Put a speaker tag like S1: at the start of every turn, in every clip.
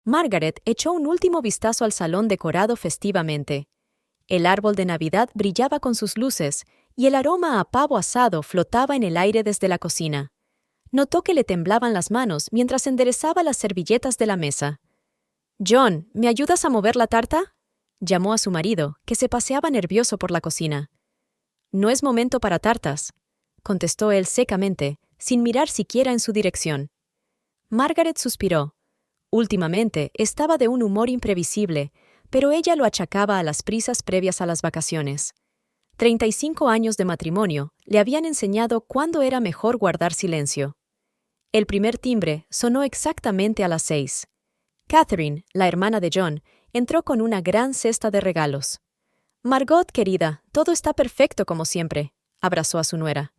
S1: Margaret echó un último vistazo al salón decorado festivamente. El árbol de Navidad brillaba con sus luces, y el aroma a pavo asado flotaba en el aire desde la cocina. Notó que le temblaban las manos mientras enderezaba las servilletas de la mesa. «John, ¿me ayudas a mover la tarta?», llamó a su marido, que se paseaba nervioso por la cocina. «No es momento para tartas», contestó él secamente, sin mirar siquiera en su dirección. Margaret suspiró. Últimamente estaba de un humor imprevisible, pero ella lo achacaba a las prisas previas a las vacaciones. 35 años de matrimonio le habían enseñado cuándo era mejor guardar silencio. El primer timbre sonó exactamente a las 6. Catherine, la hermana de John, entró con una gran cesta de regalos. «Margot, querida, todo está perfecto como siempre», abrazó a su nuera.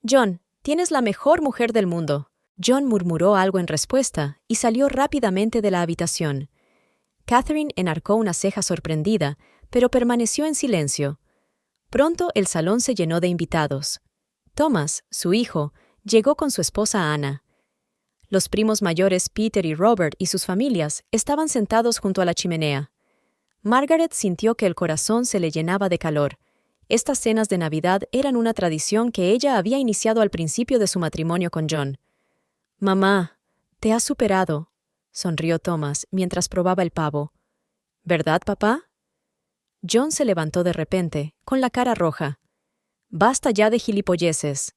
S1: «John, tienes la mejor mujer del mundo». John murmuró algo en respuesta y salió rápidamente de la habitación. Catherine enarcó una ceja sorprendida, pero permaneció en silencio. Pronto el salón se llenó de invitados. Thomas, su hijo, llegó con su esposa Anna. Los primos mayores Peter y Robert y sus familias estaban sentados junto a la chimenea. Margaret sintió que el corazón se le llenaba de calor. Estas cenas de Navidad eran una tradición que ella había iniciado al principio de su matrimonio con John. «Mamá, te has superado», sonrió Thomas mientras probaba el pavo. «¿Verdad, papá?». John se levantó de repente, con la cara roja. «Basta ya de gilipolleces».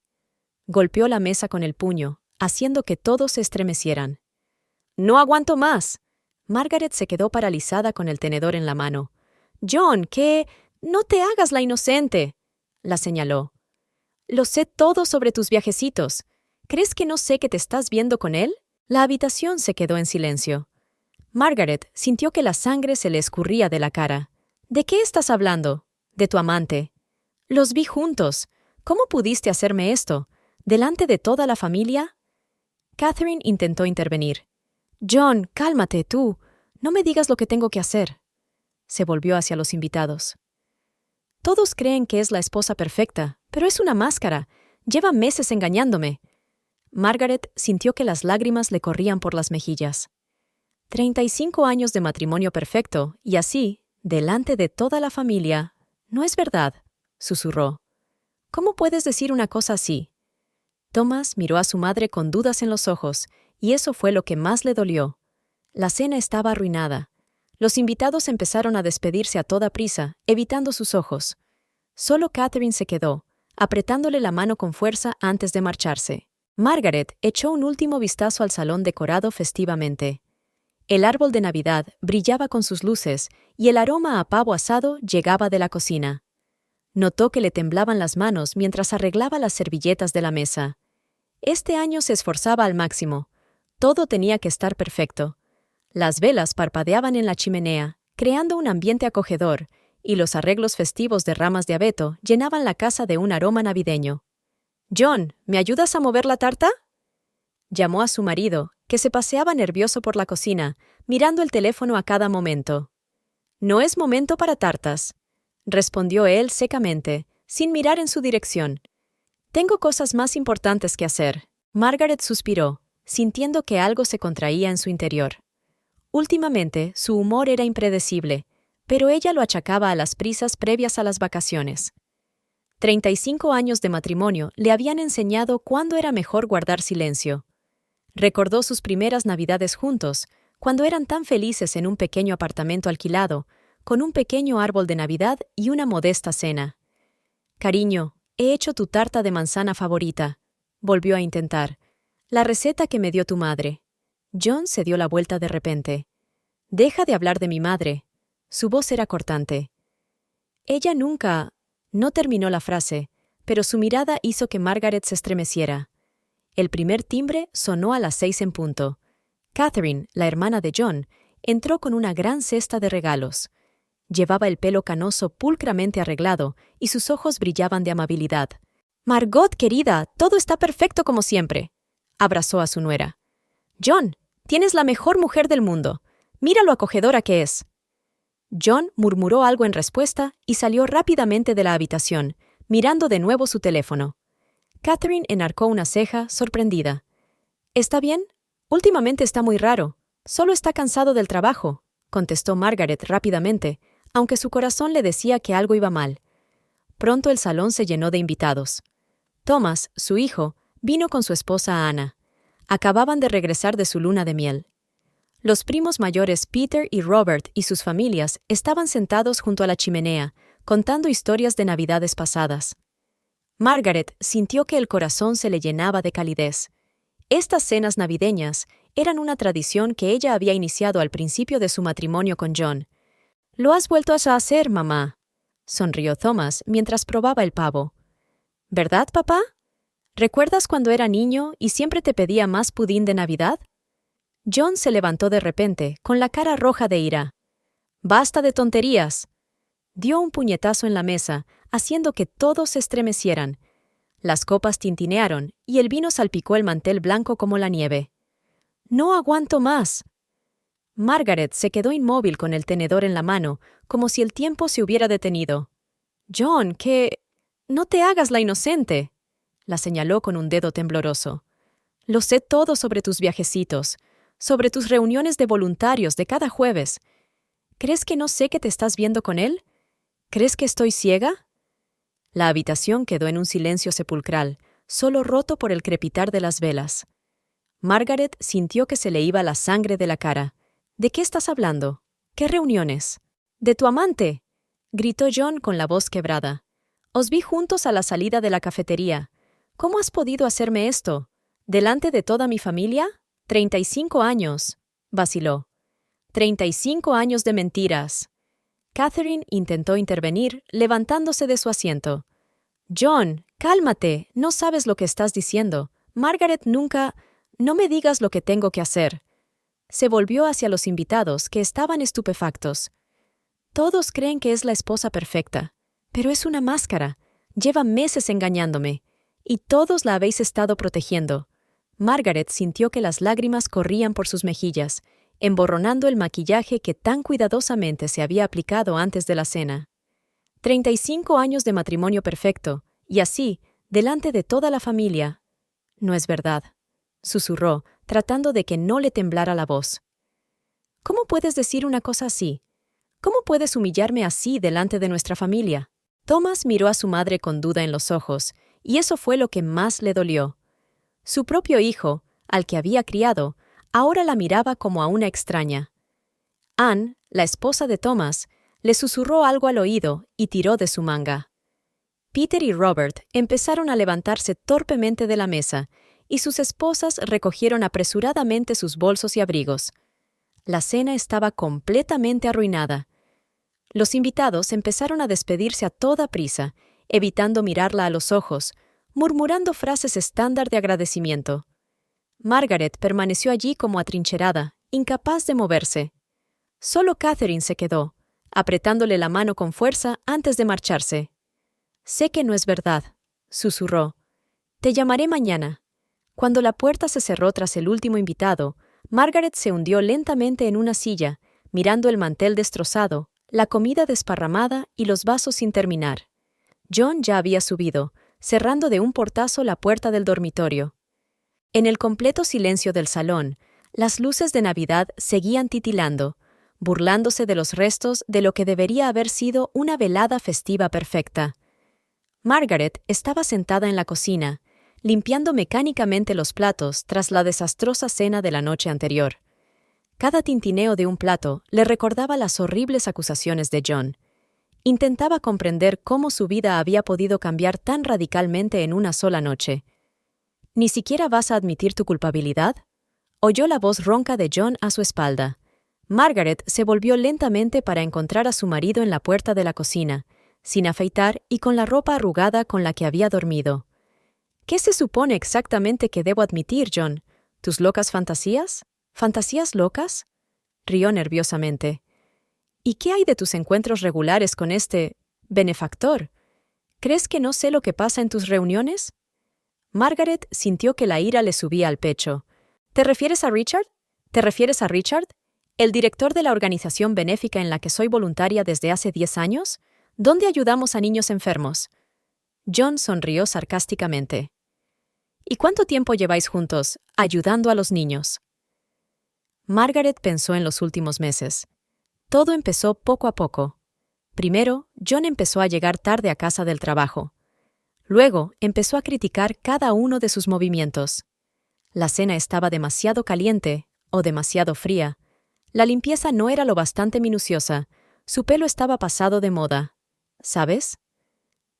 S1: Golpeó la mesa con el puño, haciendo que todos se estremecieran. «No aguanto más». Margaret se quedó paralizada con el tenedor en la mano. «John, ¿qué? No te hagas la inocente», la señaló. «Lo sé todo sobre tus viajecitos. ¿Crees que no sé que te estás viendo con él?». La habitación se quedó en silencio. Margaret sintió que la sangre se le escurría de la cara. «¿De qué estás hablando?». «De tu amante». «Los vi juntos. ¿Cómo pudiste hacerme esto? ¿Delante de toda la familia?». Catherine intentó intervenir. «John, cálmate, tú. No me digas lo que tengo que hacer». Se volvió hacia los invitados. «Todos creen que es la esposa perfecta, pero es una máscara. Lleva meses engañándome». Margaret sintió que las lágrimas le corrían por las mejillas. 35 años de matrimonio perfecto, y así, delante de toda la familia. «No es verdad», susurró. «¿Cómo puedes decir una cosa así?». Thomas miró a su madre con dudas en los ojos, y eso fue lo que más le dolió. La cena estaba arruinada. Los invitados empezaron a despedirse a toda prisa, evitando sus ojos. Solo Catherine se quedó, apretándole la mano con fuerza antes de marcharse. Margaret echó un último vistazo al salón decorado festivamente. El árbol de Navidad brillaba con sus luces y el aroma a pavo asado llegaba de la cocina. Notó que le temblaban las manos mientras arreglaba las servilletas de la mesa. Este año se esforzaba al máximo. Todo tenía que estar perfecto. Las velas parpadeaban en la chimenea, creando un ambiente acogedor, y los arreglos festivos de ramas de abeto llenaban la casa de un aroma navideño. «John, ¿me ayudas a mover la tarta?», llamó a su marido, que se paseaba nervioso por la cocina, mirando el teléfono a cada momento. «No es momento para tartas», respondió él secamente, sin mirar en su dirección. «Tengo cosas más importantes que hacer». Margaret suspiró, sintiendo que algo se contraía en su interior. Últimamente, su humor era impredecible, pero ella lo achacaba a las prisas previas a las vacaciones. 35 años de matrimonio le habían enseñado cuándo era mejor guardar silencio. Recordó sus primeras Navidades juntos, cuando eran tan felices en un pequeño apartamento alquilado, con un pequeño árbol de Navidad y una modesta cena. «Cariño, he hecho tu tarta de manzana favorita», volvió a intentar. «La receta que me dio tu madre». John se dio la vuelta de repente. «Deja de hablar de mi madre». Su voz era cortante. «Ella nunca…». No terminó la frase, pero su mirada hizo que Margaret se estremeciera. El primer timbre sonó a las 6 en punto. Catherine, la hermana de John, entró con una gran cesta de regalos. Llevaba el pelo canoso pulcramente arreglado y sus ojos brillaban de amabilidad. «Margot, querida, todo está perfecto como siempre», abrazó a su nuera. «John, tienes la mejor mujer del mundo. Mira lo acogedora que es». John murmuró algo en respuesta y salió rápidamente de la habitación, mirando de nuevo su teléfono. Catherine enarcó una ceja, sorprendida. «¿Está bien? Últimamente está muy raro», Solo está cansado del trabajo, contestó Margaret rápidamente, aunque su corazón le decía que algo iba mal. Pronto el salón se llenó de invitados. Thomas, su hijo, vino con su esposa Anna. Acababan de regresar de su luna de miel. Los primos mayores Peter y Robert y sus familias estaban sentados junto a la chimenea, contando historias de navidades pasadas. Margaret sintió que el corazón se le llenaba de calidez. Estas cenas navideñas eran una tradición que ella había iniciado al principio de su matrimonio con John. «Lo has vuelto a hacer, mamá», sonrió Thomas mientras probaba el pavo. «¿Verdad, papá? ¿Recuerdas cuando era niño y siempre te pedía más pudín de Navidad?» John se levantó de repente, con la cara roja de ira. «¡Basta de tonterías!». Dio un puñetazo en la mesa, haciendo que todos se estremecieran. Las copas tintinearon y el vino salpicó el mantel blanco como la nieve. «¡No aguanto más!». Margaret se quedó inmóvil con el tenedor en la mano, como si el tiempo se hubiera detenido. «John, que... no te hagas la inocente», la señaló con un dedo tembloroso. «Lo sé todo sobre tus viajecitos, sobre tus reuniones de voluntarios de cada jueves. ¿Crees que no sé que te estás viendo con él? ¿Crees que estoy ciega?». La habitación quedó en un silencio sepulcral, solo roto por el crepitar de las velas. Margaret sintió que se le iba la sangre de la cara. «¿De qué estás hablando? ¿Qué reuniones?». «De tu amante», gritó John con la voz quebrada. «Os vi juntos a la salida de la cafetería. ¿Cómo has podido hacerme esto? ¿Delante de toda mi familia? 35 años», vaciló. 35 años de mentiras. Catherine intentó intervenir, levantándose de su asiento. «John, cálmate, no sabes lo que estás diciendo. Margaret nunca... No me digas lo que tengo que hacer». Se volvió hacia los invitados, que estaban estupefactos. «Todos creen que es la esposa perfecta, pero es una máscara. Lleva meses engañándome. Y todos la habéis estado protegiendo». Margaret sintió que las lágrimas corrían por sus mejillas, emborronando el maquillaje que tan cuidadosamente se había aplicado antes de la cena. 35 años de matrimonio perfecto, y así, delante de toda la familia. «No es verdad», susurró, tratando de que no le temblara la voz. «¿Cómo puedes decir una cosa así? ¿Cómo puedes humillarme así delante de nuestra familia?». Thomas miró a su madre con duda en los ojos, y eso fue lo que más le dolió. Su propio hijo, al que había criado, ahora la miraba como a una extraña. Anne, la esposa de Thomas, le susurró algo al oído y tiró de su manga. Peter y Robert empezaron a levantarse torpemente de la mesa, y sus esposas recogieron apresuradamente sus bolsos y abrigos. La cena estaba completamente arruinada. Los invitados empezaron a despedirse a toda prisa, evitando mirarla a los ojos, murmurando frases estándar de agradecimiento. Margaret permaneció allí como atrincherada, incapaz de moverse. Solo Catherine se quedó, apretándole la mano con fuerza antes de marcharse. «Sé que no es verdad», susurró. «Te llamaré mañana». Cuando la puerta se cerró tras el último invitado, Margaret se hundió lentamente en una silla, mirando el mantel destrozado, la comida desparramada y los vasos sin terminar. John ya había subido, cerrando de un portazo la puerta del dormitorio. En el completo silencio del salón, las luces de Navidad seguían titilando, burlándose de los restos de lo que debería haber sido una velada festiva perfecta. Margaret estaba sentada en la cocina, limpiando mecánicamente los platos tras la desastrosa cena de la noche anterior. Cada tintineo de un plato le recordaba las horribles acusaciones de John. Intentaba comprender cómo su vida había podido cambiar tan radicalmente en una sola noche. «¿Ni siquiera vas a admitir tu culpabilidad?», oyó la voz ronca de John a su espalda. Margaret se volvió lentamente para encontrar a su marido en la puerta de la cocina, sin afeitar y con la ropa arrugada con la que había dormido. «¿Qué se supone exactamente que debo admitir, John? ¿Tus locas fantasías? ¿Fantasías locas?», rió nerviosamente. «¿Y qué hay de tus encuentros regulares con este benefactor? ¿Crees que no sé lo que pasa en tus reuniones?». Margaret sintió que la ira le subía al pecho. «¿Te refieres a Richard? ¿Te refieres a Richard? ¿El director de la organización benéfica en la que soy voluntaria desde hace 10 años? ¿Dónde ayudamos a niños enfermos?». John sonrió sarcásticamente. «¿Y cuánto tiempo lleváis juntos, ayudando a los niños?». Margaret pensó en los últimos meses. Todo empezó poco a poco. Primero, John empezó a llegar tarde a casa del trabajo. Luego, empezó a criticar cada uno de sus movimientos. La cena estaba demasiado caliente o demasiado fría. La limpieza no era lo bastante minuciosa. Su pelo estaba pasado de moda. ¿Sabes?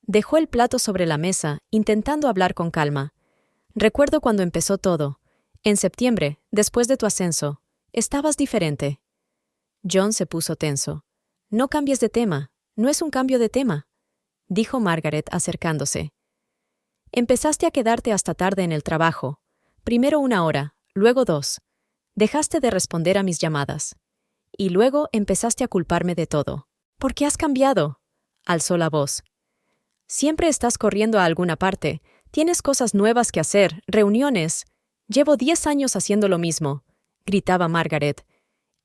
S1: Dejó el plato sobre la mesa, intentando hablar con calma. Recuerdo cuando empezó todo. En septiembre, después de tu ascenso. Estabas diferente. John se puso tenso. No cambies de tema. No es un cambio de tema, dijo Margaret acercándose. Empezaste a quedarte hasta tarde en el trabajo. Primero 1 hora, luego 2. Dejaste de responder a mis llamadas. Y luego empezaste a culparme de todo. ¿Por qué has cambiado? Alzó la voz. Siempre estás corriendo a alguna parte. Tienes cosas nuevas que hacer, reuniones. Llevo 10 años haciendo lo mismo, gritaba Margaret.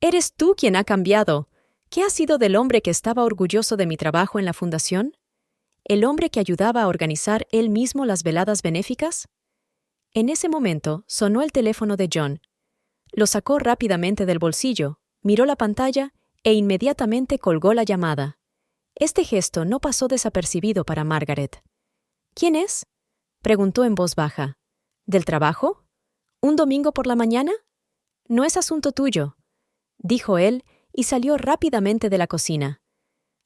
S1: Eres tú quien ha cambiado. ¿Qué ha sido del hombre que estaba orgulloso de mi trabajo en la fundación? ¿El hombre que ayudaba a organizar él mismo las veladas benéficas? En ese momento sonó el teléfono de John. Lo sacó rápidamente del bolsillo, miró la pantalla e inmediatamente colgó la llamada. Este gesto no pasó desapercibido para Margaret. ¿Quién es?, preguntó en voz baja. ¿Del trabajo? ¿Un domingo por la mañana? No es asunto tuyo, dijo él y salió rápidamente de la cocina.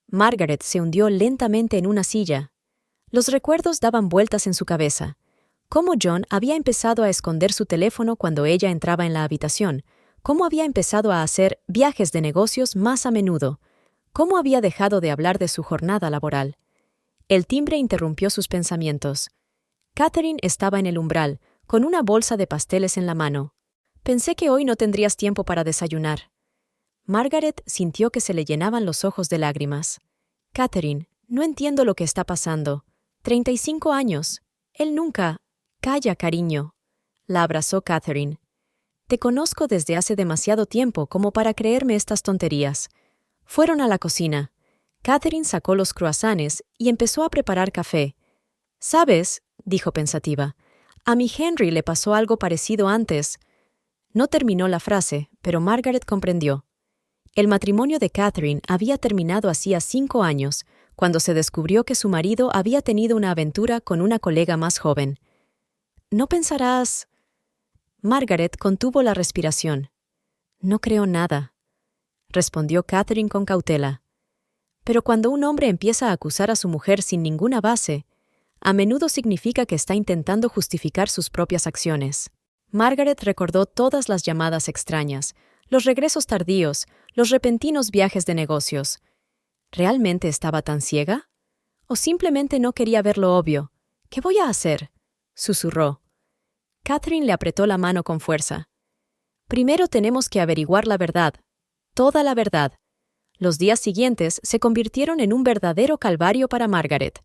S1: Margaret se hundió lentamente en una silla. Los recuerdos daban vueltas en su cabeza. Cómo John había empezado a esconder su teléfono cuando ella entraba en la habitación, cómo había empezado a hacer viajes de negocios más a menudo, cómo había dejado de hablar de su jornada laboral. El timbre interrumpió sus pensamientos. Catherine estaba en el umbral, con una bolsa de pasteles en la mano. Pensé que hoy no tendrías tiempo para desayunar. Margaret sintió que se le llenaban los ojos de lágrimas. Catherine, no entiendo lo que está pasando. 35 años. Él nunca... Calla, cariño. La abrazó Catherine. Te conozco desde hace demasiado tiempo como para creerme estas tonterías. Fueron a la cocina. Catherine sacó los croissants y empezó a preparar café. ¿Sabes?, dijo pensativa, a mi Henry le pasó algo parecido antes. No terminó la frase, pero Margaret comprendió. El matrimonio de Catherine había terminado hacía 5 años, cuando se descubrió que su marido había tenido una aventura con una colega más joven. ¿No pensarás...? Margaret contuvo la respiración. No creo nada, respondió Catherine con cautela. Pero cuando un hombre empieza a acusar a su mujer sin ninguna base, a menudo significa que está intentando justificar sus propias acciones. Margaret recordó todas las llamadas extrañas, los regresos tardíos, los repentinos viajes de negocios. ¿Realmente estaba tan ciega? ¿O simplemente no quería ver lo obvio? ¿Qué voy a hacer?, susurró. Catherine le apretó la mano con fuerza. Primero tenemos que averiguar la verdad, toda la verdad. Los días siguientes se convirtieron en un verdadero calvario para Margaret.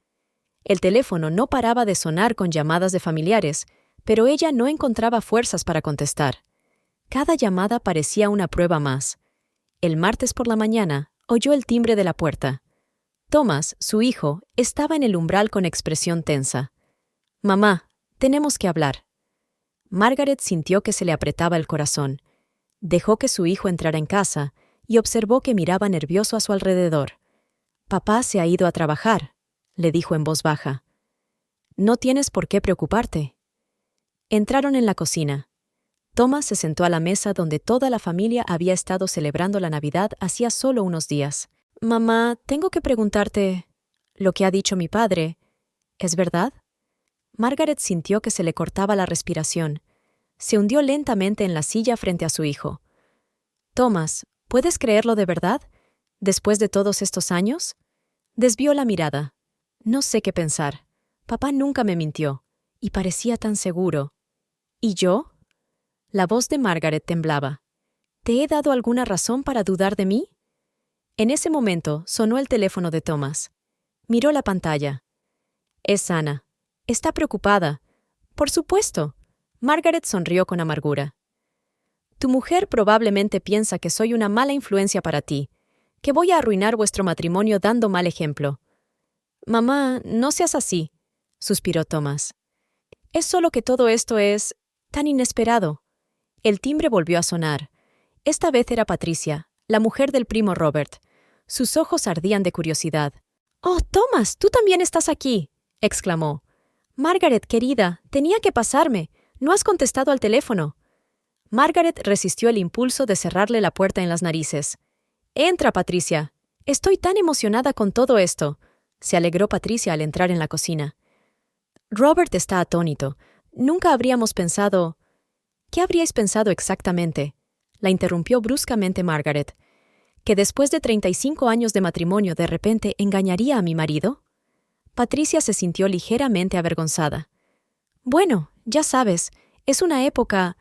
S1: El teléfono no paraba de sonar con llamadas de familiares, pero ella no encontraba fuerzas para contestar. Cada llamada parecía una prueba más. El martes por la mañana oyó el timbre de la puerta. Thomas, su hijo, estaba en el umbral con expresión tensa. «Mamá, tenemos que hablar». Margaret sintió que se le apretaba el corazón. Dejó que su hijo entrara en casa y observó que miraba nervioso a su alrededor. «Papá se ha ido a trabajar», le dijo en voz baja. «No tienes por qué preocuparte». Entraron en la cocina. Thomas se sentó a la mesa donde toda la familia había estado celebrando la Navidad hacía solo unos días. «Mamá, tengo que preguntarte, lo que ha dicho mi padre, ¿es verdad?» Margaret sintió que se le cortaba la respiración. Se hundió lentamente en la silla frente a su hijo. «Thomas, ¿puedes creerlo de verdad? ¿Después de todos estos años?» Desvió la mirada. «No sé qué pensar. Papá nunca me mintió, y parecía tan seguro. ¿Y yo?» La voz de Margaret temblaba. «¿Te he dado alguna razón para dudar de mí?» En ese momento sonó el teléfono de Thomas. Miró la pantalla. «Es Ana. Está preocupada». «Por supuesto». Margaret sonrió con amargura. «Tu mujer probablemente piensa que soy una mala influencia para ti, que voy a arruinar vuestro matrimonio dando mal ejemplo». «Mamá, no seas así», suspiró Thomas. «Es solo que todo esto es tan inesperado». El timbre volvió a sonar. Esta vez era Patricia, la mujer del primo Robert. Sus ojos ardían de curiosidad. «¡Oh, Thomas, tú también estás aquí!», exclamó. «Margaret, querida, tenía que pasarme. No has contestado al teléfono». Margaret resistió el impulso de cerrarle la puerta en las narices. «Entra, Patricia. Estoy tan emocionada con todo esto», se alegró Patricia al entrar en la cocina. Robert está atónito. Nunca habríamos pensado... ¿Qué habríais pensado exactamente?, la interrumpió bruscamente Margaret. ¿Que después de 35 años de matrimonio de repente engañaría a mi marido? Patricia se sintió ligeramente avergonzada. «Bueno, ya sabes, es una época...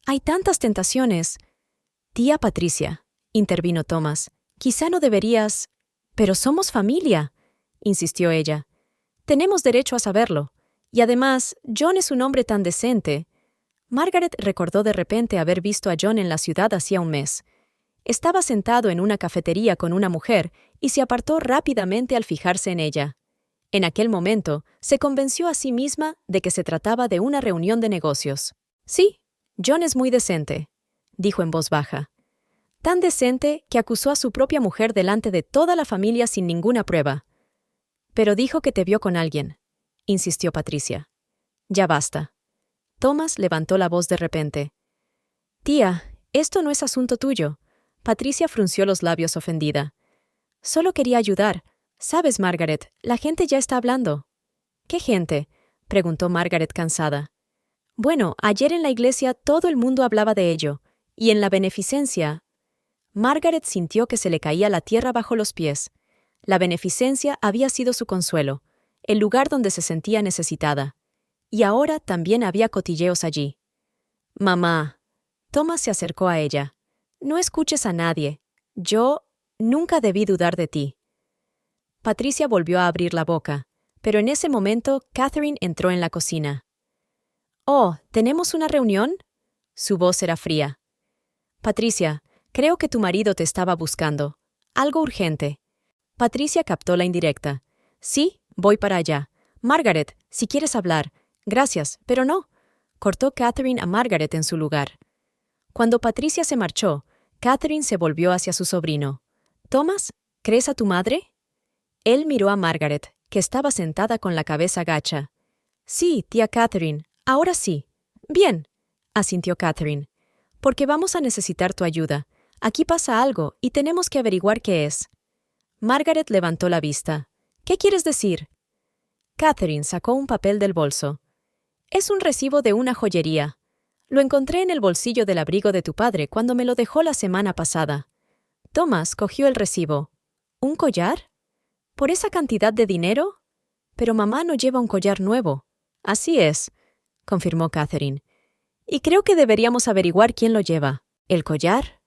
S1: Hay tantas tentaciones». «Tía Patricia», intervino Thomas, «quizá no deberías...». «Pero somos familia», insistió ella. «Tenemos derecho a saberlo. Y además, John es un hombre tan decente». Margaret recordó de repente haber visto a John en la ciudad hacía un mes. Estaba sentado en una cafetería con una mujer y se apartó rápidamente al fijarse en ella. En aquel momento, se convenció a sí misma de que se trataba de una reunión de negocios. «Sí, John es muy decente», dijo en voz baja. Tan decente que acusó a su propia mujer delante de toda la familia sin ninguna prueba. «Pero dijo que te vio con alguien», insistió Patricia. «Ya basta». Thomas levantó la voz de repente. «Tía, esto no es asunto tuyo». Patricia frunció los labios ofendida. «Solo quería ayudar. Sabes, Margaret, la gente ya está hablando». «¿Qué gente?», preguntó Margaret cansada. «Bueno, ayer en la iglesia todo el mundo hablaba de ello, y en la beneficencia...». Margaret sintió que se le caía la tierra bajo los pies. La beneficencia había sido su consuelo, el lugar donde se sentía necesitada. Y ahora también había cotilleos allí. «Mamá». Thomas se acercó a ella. «No escuches a nadie. Yo nunca debí dudar de ti». Patricia volvió a abrir la boca, pero en ese momento Catherine entró en la cocina. «Oh, ¿tenemos una reunión?». Su voz era fría. «Patricia, creo que tu marido te estaba buscando. Algo urgente». Patricia captó la indirecta. «Sí, voy para allá. Margaret, si quieres hablar». «Gracias, pero no», cortó Catherine a Margaret en su lugar. Cuando Patricia se marchó, Catherine se volvió hacia su sobrino. «Thomas, ¿crees a tu madre?». Él miró a Margaret, que estaba sentada con la cabeza gacha. «Sí, tía Catherine, ahora sí». «Bien», asintió Catherine. «Porque vamos a necesitar tu ayuda. Aquí pasa algo y tenemos que averiguar qué es». Margaret levantó la vista. «¿Qué quieres decir?». Catherine sacó un papel del bolso. «Es un recibo de una joyería. Lo encontré en el bolsillo del abrigo de tu padre cuando me lo dejó la semana pasada». Thomas cogió el recibo. «¿Un collar? ¿Por esa cantidad de dinero? Pero mamá no lleva un collar nuevo». «Así es», confirmó Catherine. «Y creo que deberíamos averiguar quién lo lleva. ¿El collar?».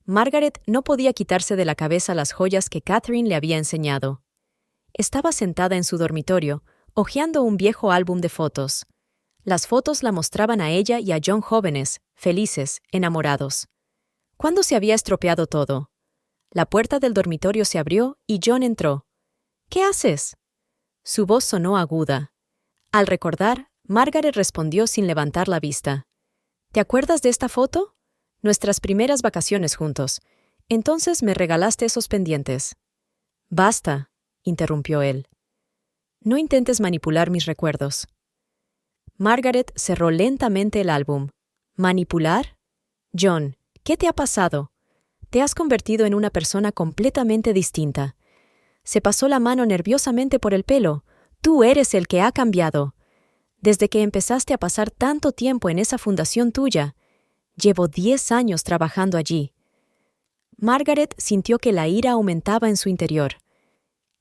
S1: Margaret no podía quitarse de la cabeza las joyas que Catherine le había enseñado. Estaba sentada en su dormitorio, hojeando un viejo álbum de fotos. Las fotos la mostraban a ella y a John jóvenes, felices, enamorados. ¿Cuándo se había estropeado todo? La puerta del dormitorio se abrió y John entró. «¿Qué haces?». Su voz sonó aguda. Al recordar, Margaret respondió sin levantar la vista. «¿Te acuerdas de esta foto? Nuestras primeras vacaciones juntos. Entonces me regalaste esos pendientes». «Basta», interrumpió él. «No intentes manipular mis recuerdos». Margaret cerró lentamente el álbum. ¿Manipular? John, ¿qué te ha pasado? Te has convertido en una persona completamente distinta. Se pasó la mano nerviosamente por el pelo. Tú eres el que ha cambiado. Desde que empezaste a pasar tanto tiempo en esa fundación tuya. Llevo 10 años trabajando allí. Margaret sintió que la ira aumentaba en su interior.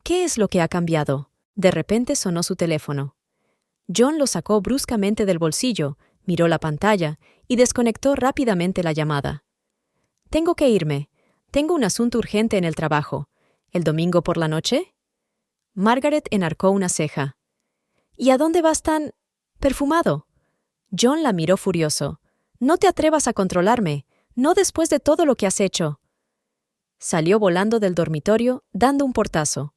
S1: ¿Qué es lo que ha cambiado? De repente sonó su teléfono. John lo sacó bruscamente del bolsillo, miró la pantalla y desconectó rápidamente la llamada. «Tengo que irme. Tengo un asunto urgente en el trabajo. ¿El domingo por la noche?». Margaret enarcó una ceja. «¿Y a dónde vas tan perfumado?». John la miró furioso. «No te atrevas a controlarme, no después de todo lo que has hecho». Salió volando del dormitorio, dando un portazo.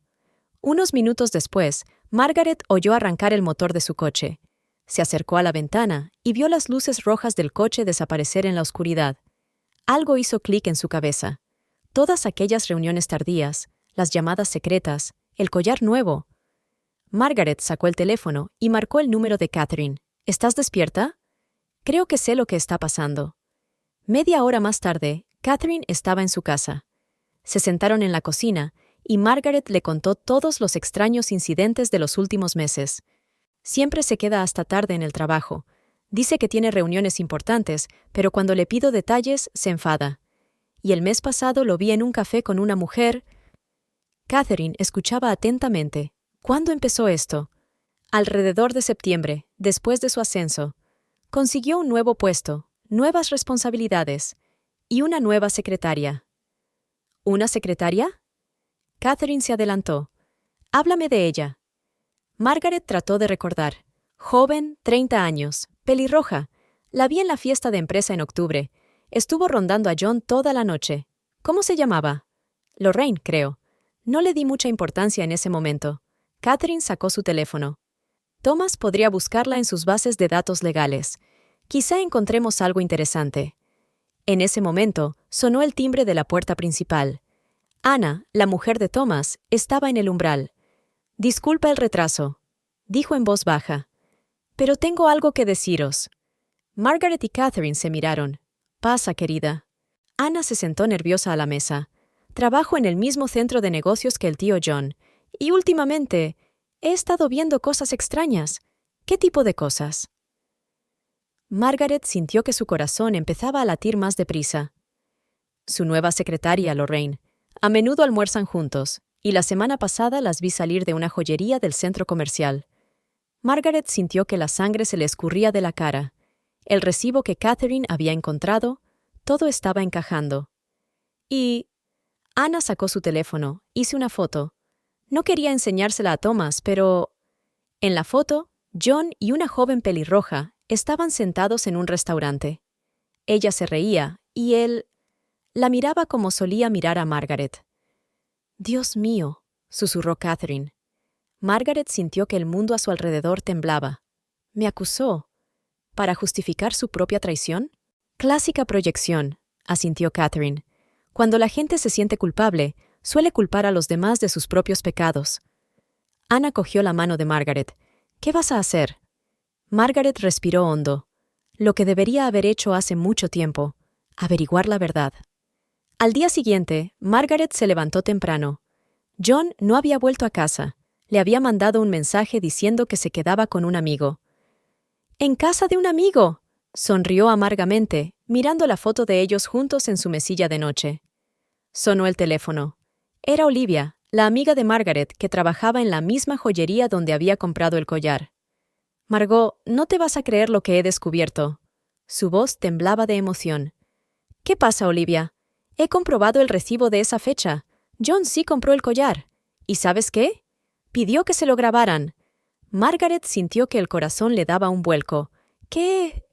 S1: Unos minutos después, Margaret oyó arrancar el motor de su coche. Se acercó a la ventana y vio las luces rojas del coche desaparecer en la oscuridad. Algo hizo clic en su cabeza. Todas aquellas reuniones tardías, las llamadas secretas, el collar nuevo. Margaret sacó el teléfono y marcó el número de Catherine. ¿Estás despierta? Creo que sé lo que está pasando. Media hora más tarde, Catherine estaba en su casa. Se sentaron en la cocina y Margaret le contó todos los extraños incidentes de los últimos meses. Siempre se queda hasta tarde en el trabajo. Dice que tiene reuniones importantes, pero cuando le pido detalles, se enfada. Y el mes pasado lo vi en un café con una mujer. Catherine escuchaba atentamente. ¿Cuándo empezó esto? Alrededor de septiembre, después de su ascenso. Consiguió un nuevo puesto, nuevas responsabilidades y una nueva secretaria. ¿Una secretaria? Catherine se adelantó. Háblame de ella. Margaret trató de recordar. Joven, 30 años, pelirroja. La vi en la fiesta de empresa en octubre. Estuvo rondando a John toda la noche. ¿Cómo se llamaba? Lorraine, creo. No le di mucha importancia en ese momento. Catherine sacó su teléfono. Thomas podría buscarla en sus bases de datos legales. Quizá encontremos algo interesante. En ese momento, sonó el timbre de la puerta principal. Ana, la mujer de Thomas, estaba en el umbral. «Disculpa el retraso», dijo en voz baja. «Pero tengo algo que deciros». Margaret y Catherine se miraron. «Pasa, querida». Ana se sentó nerviosa a la mesa. «Trabajo en el mismo centro de negocios que el tío John. Y últimamente he estado viendo cosas extrañas». «¿Qué tipo de cosas?» Margaret sintió que su corazón empezaba a latir más deprisa. Su nueva secretaria, Lorraine. A menudo almuerzan juntos, y la semana pasada las vi salir de una joyería del centro comercial. Margaret sintió que la sangre se le escurría de la cara. El recibo que Catherine había encontrado, todo estaba encajando. Y Ana sacó su teléfono, hizo una foto. No quería enseñársela a Thomas, pero en la foto, John y una joven pelirroja estaban sentados en un restaurante. Ella se reía, y él la miraba como solía mirar a Margaret. «Dios mío», susurró Catherine. Margaret sintió que el mundo a su alrededor temblaba. «¿Me acusó? ¿Para justificar su propia traición?» «Clásica proyección», asintió Catherine. «Cuando la gente se siente culpable, suele culpar a los demás de sus propios pecados». Ana cogió la mano de Margaret. «¿Qué vas a hacer?» Margaret respiró hondo. Lo que debería haber hecho hace mucho tiempo, averiguar la verdad. Al día siguiente, Margaret se levantó temprano. John no había vuelto a casa. Le había mandado un mensaje diciendo que se quedaba con un amigo. «¿En casa de un amigo?», sonrió amargamente, mirando la foto de ellos juntos en su mesilla de noche. Sonó el teléfono. Era Olivia, la amiga de Margaret, que trabajaba en la misma joyería donde había comprado el collar. «Margot, no te vas a creer lo que he descubierto». Su voz temblaba de emoción. «¿Qué pasa, Olivia? He comprobado el recibo de esa fecha. John sí compró el collar. ¿Y sabes qué? Pidió que se lo grabaran». Margaret sintió que el corazón le daba un vuelco. ¿Qué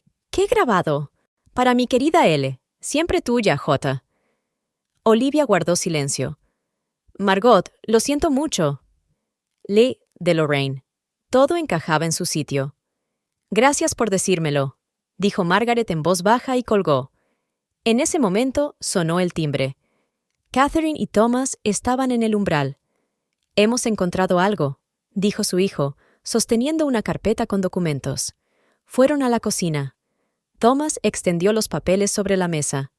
S1: grabado? «Para mi querida L. Siempre tuya, J». Olivia guardó silencio. «Margot, lo siento mucho». Lee, de Lorraine. Todo encajaba en su sitio. «Gracias por decírmelo», dijo Margaret en voz baja y colgó. En ese momento sonó el timbre. Catherine y Thomas estaban en el umbral. «Hemos encontrado algo», dijo su hijo, sosteniendo una carpeta con documentos. Fueron a la cocina. Thomas extendió los papeles sobre la mesa.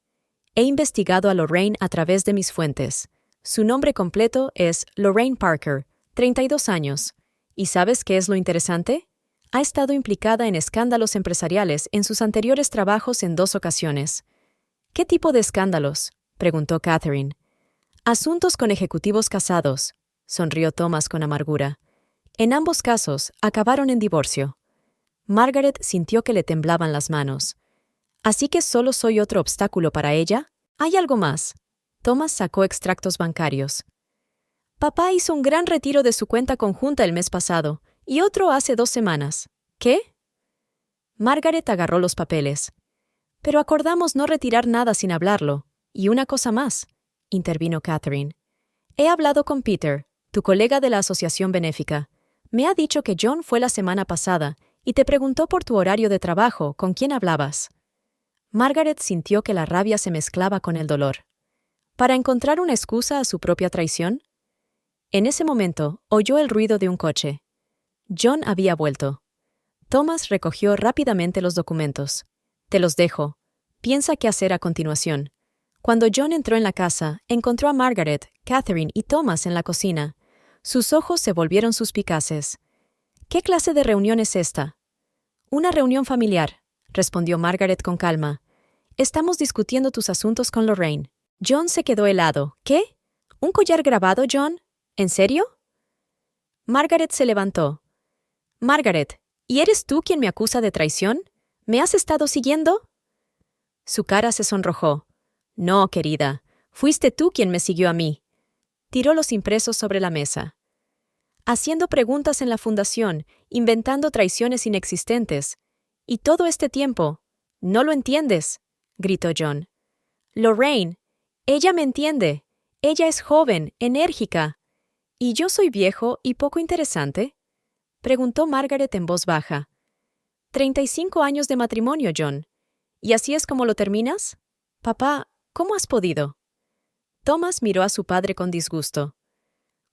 S1: «He investigado a Lorraine a través de mis fuentes. Su nombre completo es Lorraine Parker, 32 años. ¿Y sabes qué es lo interesante? Ha estado implicada en escándalos empresariales en sus anteriores trabajos en 2 ocasiones». «¿Qué tipo de escándalos?», preguntó Catherine. «Asuntos con ejecutivos casados», sonrió Thomas con amargura. «En ambos casos acabaron en divorcio». Margaret sintió que le temblaban las manos. «¿Así que solo soy otro obstáculo para ella? ¿Hay algo más?» Thomas sacó extractos bancarios. «Papá hizo un gran retiro de su cuenta conjunta el mes pasado, y otro hace 2 semanas. ¿Qué?» Margaret agarró los papeles. «Pero acordamos no retirar nada sin hablarlo. Y una cosa más», intervino Catherine. «He hablado con Peter, tu colega de la asociación benéfica. Me ha dicho que John fue la semana pasada y te preguntó por tu horario de trabajo, con quién hablabas». Margaret sintió que la rabia se mezclaba con el dolor. ¿Para encontrar una excusa a su propia traición? En ese momento, oyó el ruido de un coche. John había vuelto. Thomas recogió rápidamente los documentos. «Te los dejo. Piensa qué hacer a continuación». Cuando John entró en la casa, encontró a Margaret, Catherine y Thomas en la cocina. Sus ojos se volvieron suspicaces. «¿Qué clase de reunión es esta?» «Una reunión familiar», respondió Margaret con calma. «Estamos discutiendo tus asuntos con Lorraine». John se quedó helado. «¿Qué? ¿Un collar grabado, John? ¿En serio?» Margaret se levantó. «Margaret, ¿y eres tú quien me acusa de traición? ¿Me has estado siguiendo?» Su cara se sonrojó. «No, querida, fuiste tú quien me siguió a mí». Tiró los impresos sobre la mesa. «Haciendo preguntas en la fundación, inventando traiciones inexistentes. Y todo este tiempo, ¿no lo entiendes?», gritó John. «Lorraine, ella me entiende. Ella es joven, enérgica. ¿Y yo soy viejo y poco interesante?», preguntó Margaret en voz baja. 35 años de matrimonio, John. ¿Y así es como lo terminas? Papá, ¿cómo has podido?» Thomas miró a su padre con disgusto.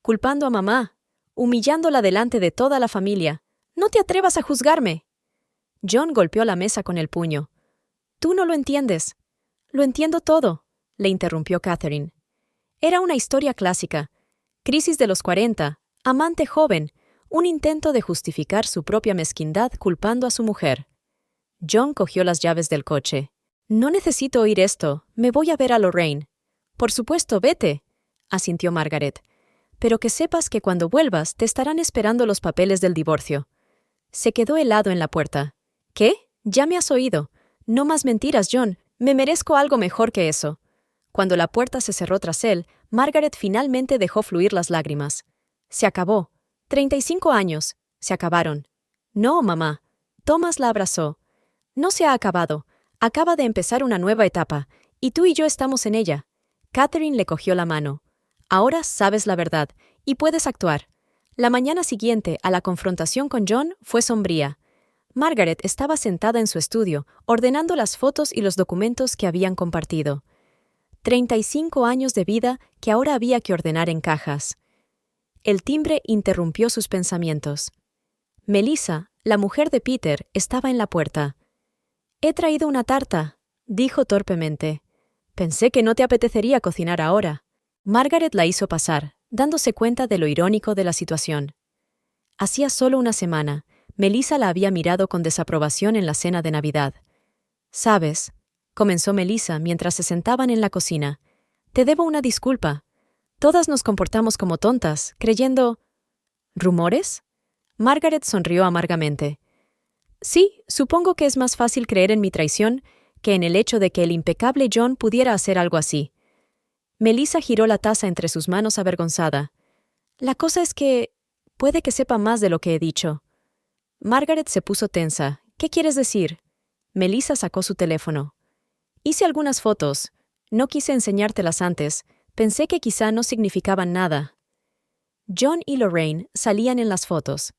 S1: «Culpando a mamá, humillándola delante de toda la familia. ¡No te atrevas a juzgarme!» John golpeó la mesa con el puño. «Tú no lo entiendes». «Lo entiendo todo», le interrumpió Catherine. «Era una historia clásica. Crisis de los 40, amante joven, un intento de justificar su propia mezquindad culpando a su mujer». John cogió las llaves del coche. «No necesito oír esto. Me voy a ver a Lorraine». «Por supuesto, vete», asintió Margaret. «Pero que sepas que cuando vuelvas te estarán esperando los papeles del divorcio». Se quedó helado en la puerta. «¿Qué? Ya me has oído. No más mentiras, John. Me merezco algo mejor que eso». Cuando la puerta se cerró tras él, Margaret finalmente dejó fluir las lágrimas. «Se acabó. 35 años. Se acabaron». «No, mamá». Thomas la abrazó. «No se ha acabado. Acaba de empezar una nueva etapa, y tú y yo estamos en ella». Catherine le cogió la mano. «Ahora sabes la verdad, y puedes actuar». La mañana siguiente a la confrontación con John fue sombría. Margaret estaba sentada en su estudio, ordenando las fotos y los documentos que habían compartido. 35 años de vida que ahora había que ordenar en cajas. El timbre interrumpió sus pensamientos. Melissa, la mujer de Peter, estaba en la puerta. «He traído una tarta», dijo torpemente. «Pensé que no te apetecería cocinar ahora». Margaret la hizo pasar, dándose cuenta de lo irónico de la situación. Hacía solo una semana, Melissa la había mirado con desaprobación en la cena de Navidad. «¿Sabes?», comenzó Melissa mientras se sentaban en la cocina. «Te debo una disculpa. Todas nos comportamos como tontas, creyendo...» «¿Rumores?». Margaret sonrió amargamente. «Sí, supongo que es más fácil creer en mi traición que en el hecho de que el impecable John pudiera hacer algo así». Melissa giró la taza entre sus manos avergonzada. «La cosa es que... puede que sepa más de lo que he dicho». Margaret se puso tensa. «¿Qué quieres decir?». Melissa sacó su teléfono. «Hice algunas fotos. No quise enseñártelas antes. Pensé que quizá no significaban nada». John y Lorraine salían en las fotos.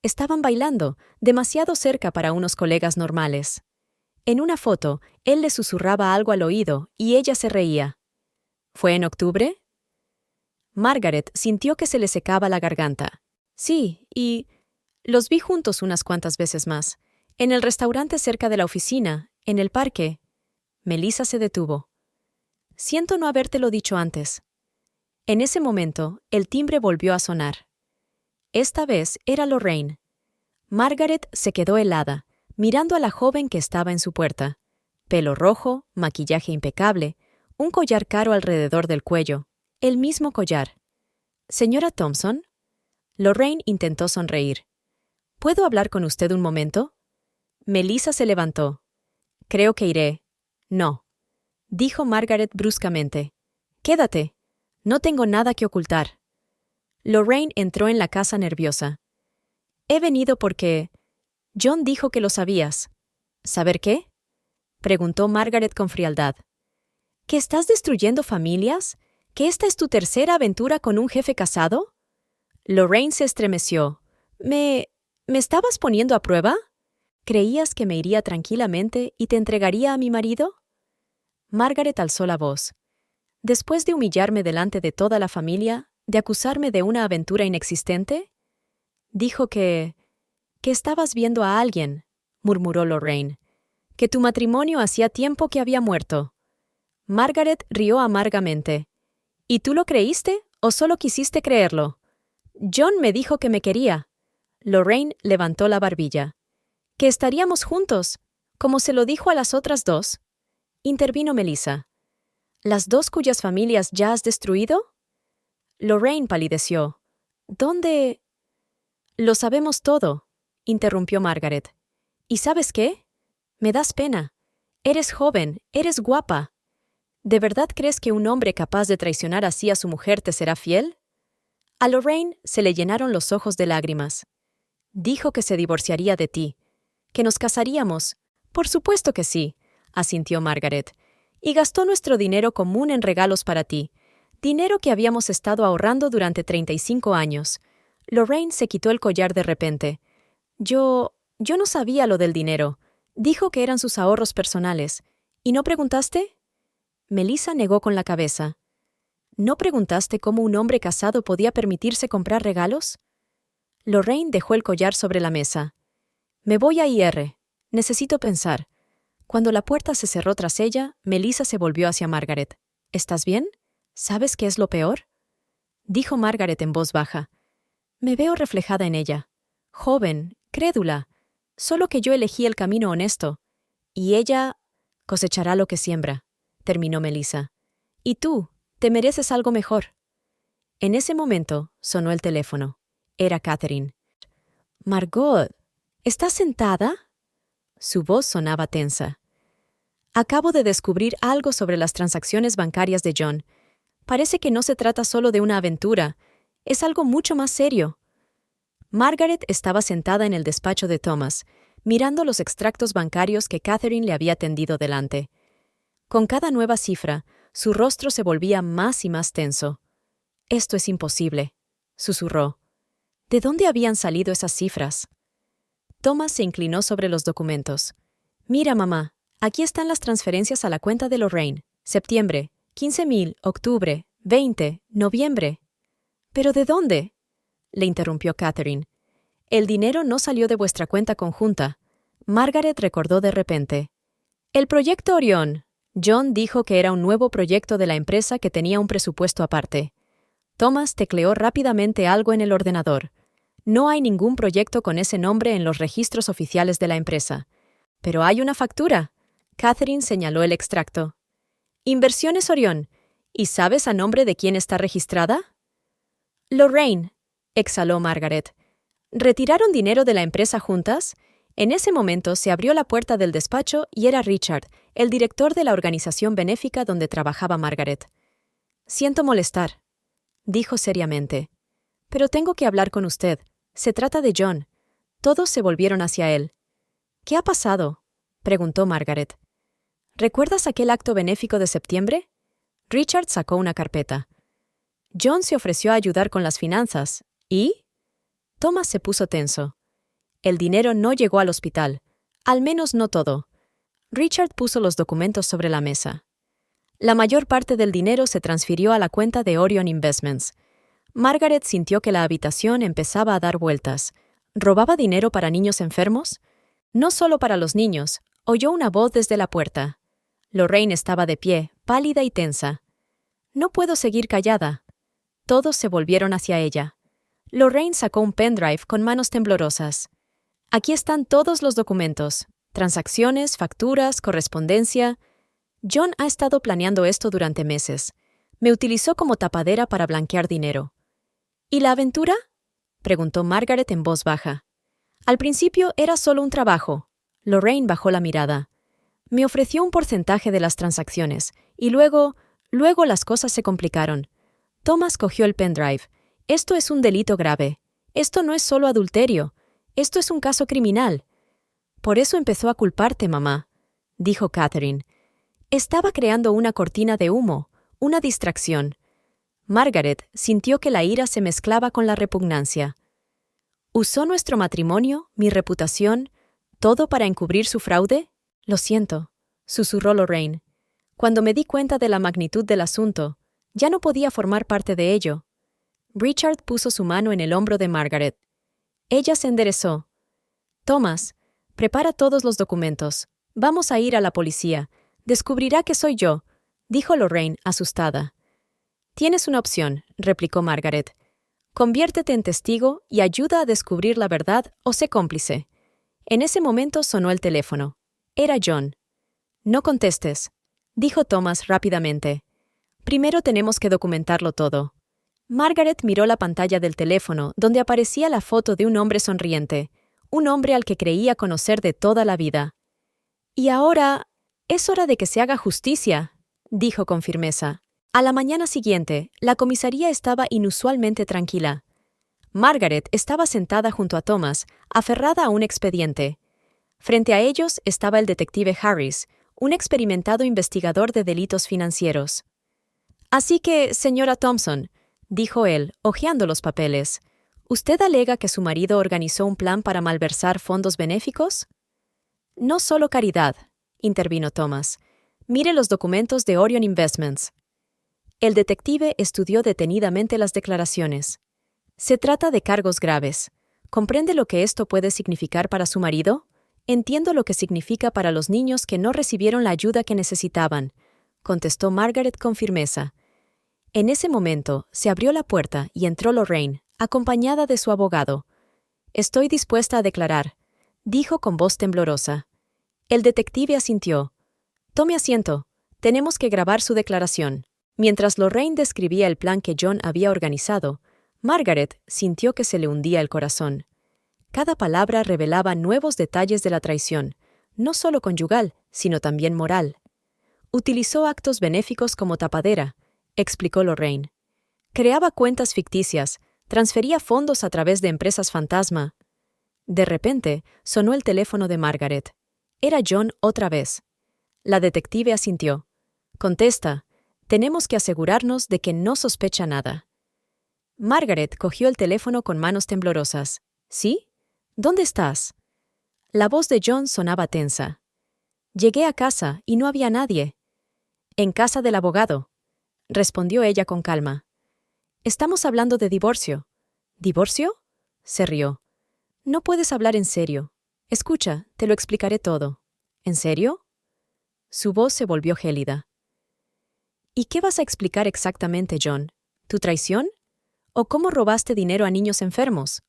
S1: Estaban bailando, demasiado cerca para unos colegas normales. En una foto, él le susurraba algo al oído y ella se reía. ¿Fue en octubre? Margaret sintió que se le secaba la garganta. «Sí, y... los vi juntos unas cuantas veces más. En el restaurante cerca de la oficina, en el parque». Melissa se detuvo. «Siento no habértelo dicho antes». En ese momento, el timbre volvió a sonar. Esta vez era Lorraine. Margaret se quedó helada, mirando a la joven que estaba en su puerta. Pelo rojo, maquillaje impecable, un collar caro alrededor del cuello, el mismo collar. «¿Señora Thompson?» Lorraine intentó sonreír. «¿Puedo hablar con usted un momento?» Melissa se levantó. «Creo que iré». «No», dijo Margaret bruscamente. «Quédate. No tengo nada que ocultar». Lorraine entró en la casa nerviosa. «He venido porque... John dijo que lo sabías». «¿Saber qué?», preguntó Margaret con frialdad. «¿Que estás destruyendo familias? ¿Que esta es tu tercera aventura con un jefe casado?» Lorraine se estremeció. ¿Me estabas poniendo a prueba?» ¿Creías que me iría tranquilamente y te entregaría a mi marido? Margaret alzó la voz. Después de humillarme delante de toda la familia, de acusarme de una aventura inexistente, dijo que estabas viendo a alguien, murmuró Lorraine, que tu matrimonio hacía tiempo que había muerto. Margaret rió amargamente. ¿Y tú lo creíste o solo quisiste creerlo? John me dijo que me quería. Lorraine levantó la barbilla. Que estaríamos juntos, como se lo dijo a las otras dos. Intervino Melissa. ¿Las dos cuyas familias ya has destruido? Lorraine palideció. ¿Dónde? Lo sabemos todo, interrumpió Margaret. ¿Y sabes qué? Me das pena. Eres joven, eres guapa. ¿De verdad crees que un hombre capaz de traicionar así a su mujer te será fiel? A Lorraine se le llenaron los ojos de lágrimas. Dijo que se divorciaría de ti, que nos casaríamos. Por supuesto que sí, asintió Margaret. Y gastó nuestro dinero común en regalos para ti, dinero que habíamos estado ahorrando durante 35 años. Lorraine se quitó el collar de repente. Yo no sabía lo del dinero. Dijo que eran sus ahorros personales. ¿Y no preguntaste? Melissa negó con la cabeza. ¿No preguntaste cómo un hombre casado podía permitirse comprar regalos? Lorraine dejó el collar sobre la mesa. Me voy a IR. Necesito pensar. Cuando la puerta se cerró tras ella, Melissa se volvió hacia Margaret. ¿Estás bien? ¿Sabes qué es lo peor? Dijo Margaret en voz baja. Me veo reflejada en ella. Joven, crédula. Solo que yo elegí el camino honesto. Y ella cosechará lo que siembra, terminó Melissa. Y tú, te mereces algo mejor. En ese momento sonó el teléfono. Era Catherine. Margot, ¿estás sentada? Su voz sonaba tensa. Acabo de descubrir algo sobre las transacciones bancarias de John. Parece que no se trata solo de una aventura. Es algo mucho más serio. Margaret estaba sentada en el despacho de Thomas, mirando los extractos bancarios que Catherine le había tendido delante. Con cada nueva cifra, su rostro se volvía más y más tenso. «Esto es imposible», susurró. ¿De dónde habían salido esas cifras? Thomas se inclinó sobre los documentos. «Mira, mamá, aquí están las transferencias a la cuenta de Lorraine. Septiembre, 15,000, octubre, 20, noviembre». «¿Pero de dónde?», le interrumpió Catherine. «El dinero no salió de vuestra cuenta conjunta». Margaret recordó de repente. «El proyecto Orión». John dijo que era un nuevo proyecto de la empresa que tenía un presupuesto aparte. Thomas tecleó rápidamente algo en el ordenador. No hay ningún proyecto con ese nombre en los registros oficiales de la empresa. Pero hay una factura. Catherine señaló el extracto. Inversiones Orión. ¿Y sabes a nombre de quién está registrada? Lorraine, exhaló Margaret. ¿Retiraron dinero de la empresa juntas? En ese momento se abrió la puerta del despacho y era Richard, el director de la organización benéfica donde trabajaba Margaret. «Siento molestar», dijo seriamente. «Pero tengo que hablar con usted. Se trata de John». Todos se volvieron hacia él. «¿Qué ha pasado?», preguntó Margaret. «¿Recuerdas aquel acto benéfico de septiembre?» Richard sacó una carpeta. «John se ofreció a ayudar con las finanzas. ¿Y?» Thomas se puso tenso. El dinero no llegó al hospital. Al menos no todo. Richard puso los documentos sobre la mesa. La mayor parte del dinero se transfirió a la cuenta de Orion Investments. Margaret sintió que la habitación empezaba a dar vueltas. ¿Robaba dinero para niños enfermos? No solo para los niños. Oyó una voz desde la puerta. Lorraine estaba de pie, pálida y tensa. «No puedo seguir callada». Todos se volvieron hacia ella. Lorraine sacó un pendrive con manos temblorosas. «Aquí están todos los documentos. Transacciones, facturas, correspondencia. John ha estado planeando esto durante meses. Me utilizó como tapadera para blanquear dinero». «¿Y la aventura?», preguntó Margaret en voz baja. «Al principio era solo un trabajo». Lorraine bajó la mirada. «Me ofreció un porcentaje de las transacciones, y luego las cosas se complicaron». Thomas cogió el pendrive. «Esto es un delito grave. Esto no es solo adulterio. Esto es un caso criminal». «Por eso empezó a culparte, mamá», dijo Catherine. «Estaba creando una cortina de humo, una distracción». Margaret sintió que la ira se mezclaba con la repugnancia. «Usó nuestro matrimonio, mi reputación, ¿Todo para encubrir su fraude? Lo siento, susurró Lorraine. Cuando me di cuenta de la magnitud del asunto, ya no podía formar parte de ello. Richard puso su mano en el hombro de Margaret. Ella se enderezó. Thomas, prepara todos los documentos. Vamos a ir a la policía. Descubrirá que soy yo, dijo Lorraine, asustada. Tienes una opción, replicó Margaret. Conviértete en testigo y ayuda a descubrir la verdad o sé cómplice. En ese momento sonó el teléfono. Era John. No contestes, dijo Thomas rápidamente. Primero tenemos que documentarlo todo. Margaret miró la pantalla del teléfono, donde aparecía la foto de un hombre sonriente, un hombre al que creía conocer de toda la vida. Y ahora, es hora de que se haga justicia, dijo con firmeza. A la mañana siguiente, la comisaría estaba inusualmente tranquila. Margaret estaba sentada junto a Thomas, aferrada a un expediente. Frente a ellos estaba el detective Harris, un experimentado investigador de delitos financieros. Así que, señora Thompson, dijo él, hojeando los papeles, ¿usted alega que su marido organizó un plan para malversar fondos benéficos? No solo caridad, intervino Thomas. Mire los documentos de Orion Investments. El detective estudió detenidamente las declaraciones. Se trata de cargos graves. ¿Comprende lo que esto puede significar para su marido? Entiendo lo que significa para los niños que no recibieron la ayuda que necesitaban, contestó Margaret con firmeza. En ese momento, se abrió la puerta y entró Lorraine, acompañada de su abogado. Estoy dispuesta a declarar, dijo con voz temblorosa. El detective asintió. Tome asiento. Tenemos que grabar su declaración. Mientras Lorraine describía el plan que John había organizado, Margaret sintió que se le hundía el corazón. Cada palabra revelaba nuevos detalles de la traición, no solo conyugal, sino también moral. Utilizó actos benéficos como tapadera, explicó Lorraine. Creaba cuentas ficticias, transfería fondos a través de empresas fantasma. De repente, sonó el teléfono de Margaret. Era John otra vez. La detective asintió. Contesta. Tenemos que asegurarnos de que no sospecha nada. Margaret cogió el teléfono con manos temblorosas. ¿Sí? ¿Dónde estás? La voz de John sonaba tensa. Llegué a casa y no había nadie. En casa del abogado, respondió ella con calma. Estamos hablando de divorcio. ¿Divorcio? Se rió. No puedes hablar en serio. Escucha, te lo explicaré todo. ¿En serio? Su voz se volvió gélida. ¿Y qué vas a explicar exactamente, John? ¿Tu traición? ¿O cómo robaste dinero a niños enfermos?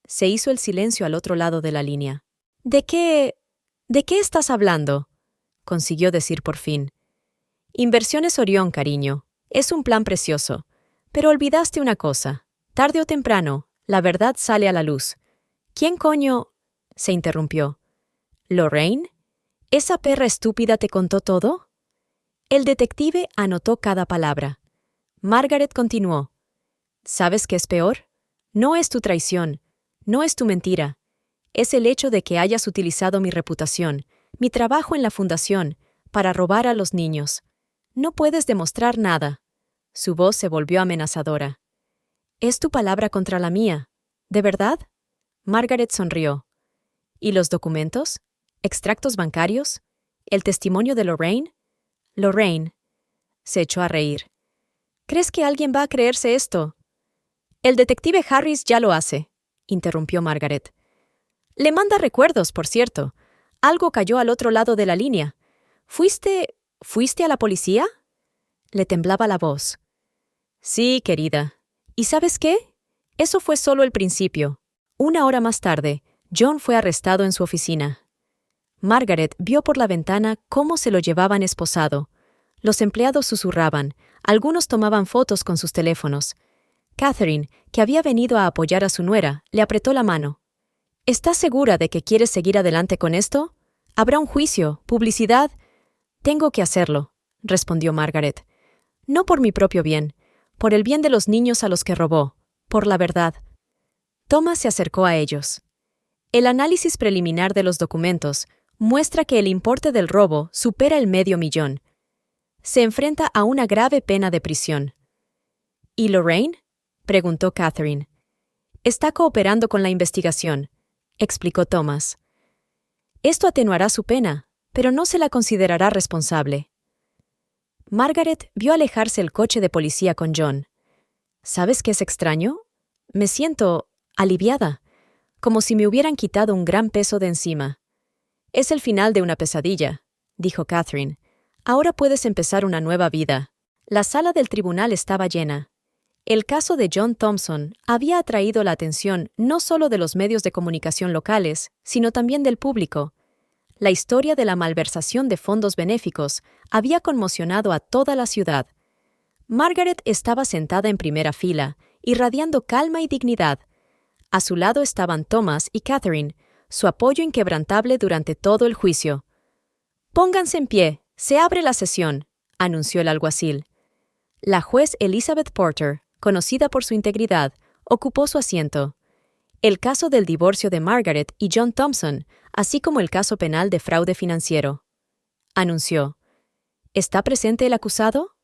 S1: Se hizo el silencio al otro lado de la línea. ¿De qué estás hablando?, consiguió decir por fin. Inversiones Orión, cariño. Es un plan precioso. Pero olvidaste una cosa. Tarde o temprano, la verdad sale a la luz. ¿Quién coño? Se interrumpió. ¿Lorraine? ¿Esa perra estúpida te contó todo? El detective anotó cada palabra. Margaret continuó. ¿Sabes qué es peor? No es tu traición, no es tu mentira. Es el hecho de que hayas utilizado mi reputación, mi trabajo en la fundación, para robar a los niños. No puedes demostrar nada. Su voz se volvió amenazadora. ¿Es tu palabra contra la mía? ¿De verdad? Margaret sonrió. ¿Y los documentos? ¿Extractos bancarios? ¿El testimonio de Lorraine? Lorraine. Se echó a reír. ¿Crees que alguien va a creerse esto? El detective Harris ya lo hace, interrumpió Margaret. Le manda recuerdos, por cierto. Algo cayó al otro lado de la línea. ¿Fuiste a la policía? Le temblaba la voz. Sí, querida. ¿Y sabes qué? Eso fue solo el principio. 1 hora más tarde, John fue arrestado en su oficina. Margaret vio por la ventana cómo se lo llevaban esposado. Los empleados susurraban, algunos tomaban fotos con sus teléfonos. Catherine, que había venido a apoyar a su nuera, le apretó la mano. ¿Estás segura de que quieres seguir adelante con esto? ¿Habrá un juicio, publicidad? Tengo que hacerlo, respondió Margaret. No por mi propio bien, por el bien de los niños a los que robó, por la verdad. Thomas se acercó a ellos. El análisis preliminar de los documentos muestra que el importe del robo supera el $500,000. Se enfrenta a una grave pena de prisión. ¿Y Lorraine?, preguntó Catherine. Está cooperando con la investigación, explicó Thomas. Esto atenuará su pena, pero no se la considerará responsable. Margaret vio alejarse el coche de policía con John. ¿Sabes qué es extraño? Me siento aliviada, como si me hubieran quitado un gran peso de encima. Es el final de una pesadilla, dijo Catherine. Ahora puedes empezar una nueva vida. La sala del tribunal estaba llena. El caso de John Thompson había atraído la atención no solo de los medios de comunicación locales, sino también del público. La historia de la malversación de fondos benéficos había conmocionado a toda la ciudad. Margaret estaba sentada en primera fila, irradiando calma y dignidad. A su lado estaban Thomas y Catherine, su apoyo inquebrantable durante todo el juicio. «Pónganse en pie, se abre la sesión», anunció el alguacil. La juez Elizabeth Porter, conocida por su integridad, ocupó su asiento. El caso del divorcio de Margaret y John Thompson, así como el caso penal de fraude financiero. Anunció. ¿Está presente el acusado?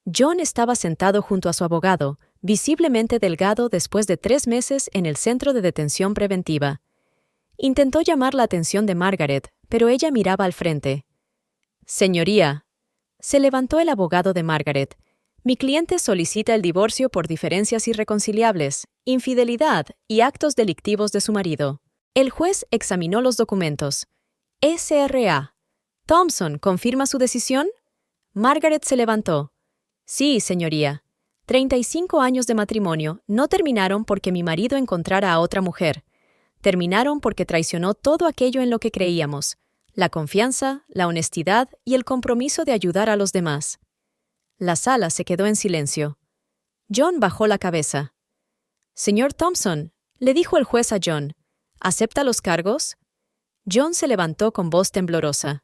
S1: John estaba sentado junto a su abogado, visiblemente delgado después de 3 meses en el centro de detención preventiva. Intentó llamar la atención de Margaret, pero ella miraba al frente. «Señoría», se levantó el abogado de Margaret. «Mi cliente solicita el divorcio por diferencias irreconciliables, infidelidad y actos delictivos de su marido». El juez examinó los documentos. «SRA. Thompson, ¿confirma su decisión?» Margaret se levantó. «Sí, señoría. 35 años de matrimonio no terminaron porque mi marido encontrara a otra mujer. Terminaron porque traicionó todo aquello en lo que creíamos: la confianza, la honestidad y el compromiso de ayudar a los demás». La sala se quedó en silencio. John bajó la cabeza. «Señor Thompson», le dijo el juez a John, ¿acepta los cargos? John se levantó con voz temblorosa.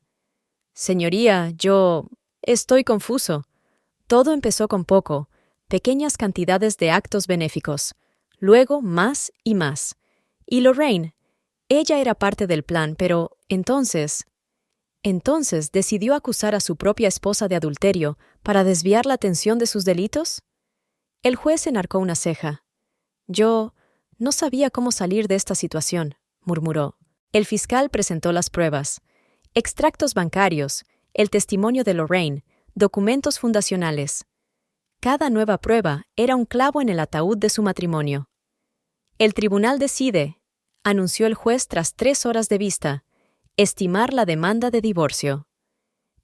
S1: «Señoría, yo estoy confuso. Todo empezó con poco, pequeñas cantidades de actos benéficos, luego más y más. Y Lorraine, ella era parte del plan, pero entonces decidió acusar a su propia esposa de adulterio para desviar la atención de sus delitos». El juez enarcó una ceja. «Yo no sabía cómo salir de esta situación», murmuró. El fiscal presentó las pruebas: extractos bancarios, el testimonio de Lorraine, documentos fundacionales. Cada nueva prueba era un clavo en el ataúd de su matrimonio. «El tribunal decide», anunció el juez tras 3 horas de vista, «estimar la demanda de divorcio».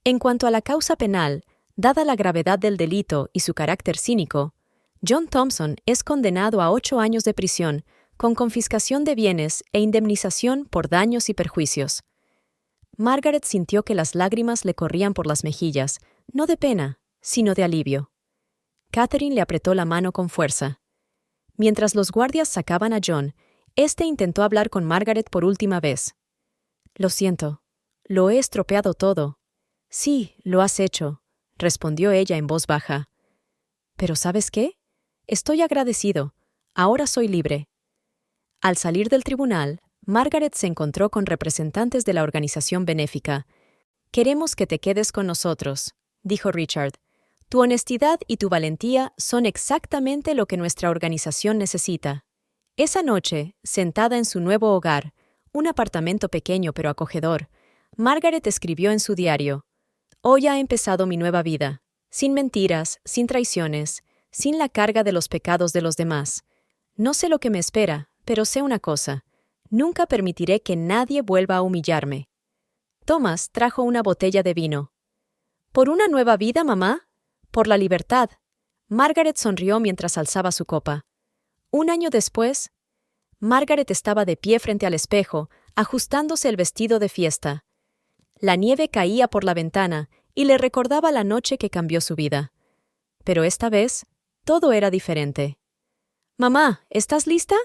S1: En cuanto a la causa penal, dada la gravedad del delito y su carácter cínico, John Thompson es condenado a 8 años de prisión, con confiscación de bienes e indemnización por daños y perjuicios. Margaret sintió que las lágrimas le corrían por las mejillas, no de pena, sino de alivio. Catherine le apretó la mano con fuerza. Mientras los guardias sacaban a John, éste intentó hablar con Margaret por última vez. «Lo siento, lo he estropeado todo». «Sí, lo has hecho», respondió ella en voz baja. «Pero ¿sabes qué? Estoy agradecido. Ahora soy libre». Al salir del tribunal, Margaret se encontró con representantes de la organización benéfica. «Queremos que te quedes con nosotros», dijo Richard. «Tu honestidad y tu valentía son exactamente lo que nuestra organización necesita». Esa noche, sentada en su nuevo hogar, un apartamento pequeño pero acogedor, Margaret escribió en su diario: «Hoy ha empezado mi nueva vida, sin mentiras, sin traiciones, sin la carga de los pecados de los demás. No sé lo que me espera, pero sé una cosa: nunca permitiré que nadie vuelva a humillarme». Thomas trajo una botella de vino. «¿Por una nueva vida, mamá? Por la libertad». Margaret sonrió mientras alzaba su copa. 1 año después, Margaret estaba de pie frente al espejo, ajustándose el vestido de fiesta. La nieve caía por la ventana y le recordaba la noche que cambió su vida. Pero esta vez, todo era diferente. «Mamá, ¿estás lista?»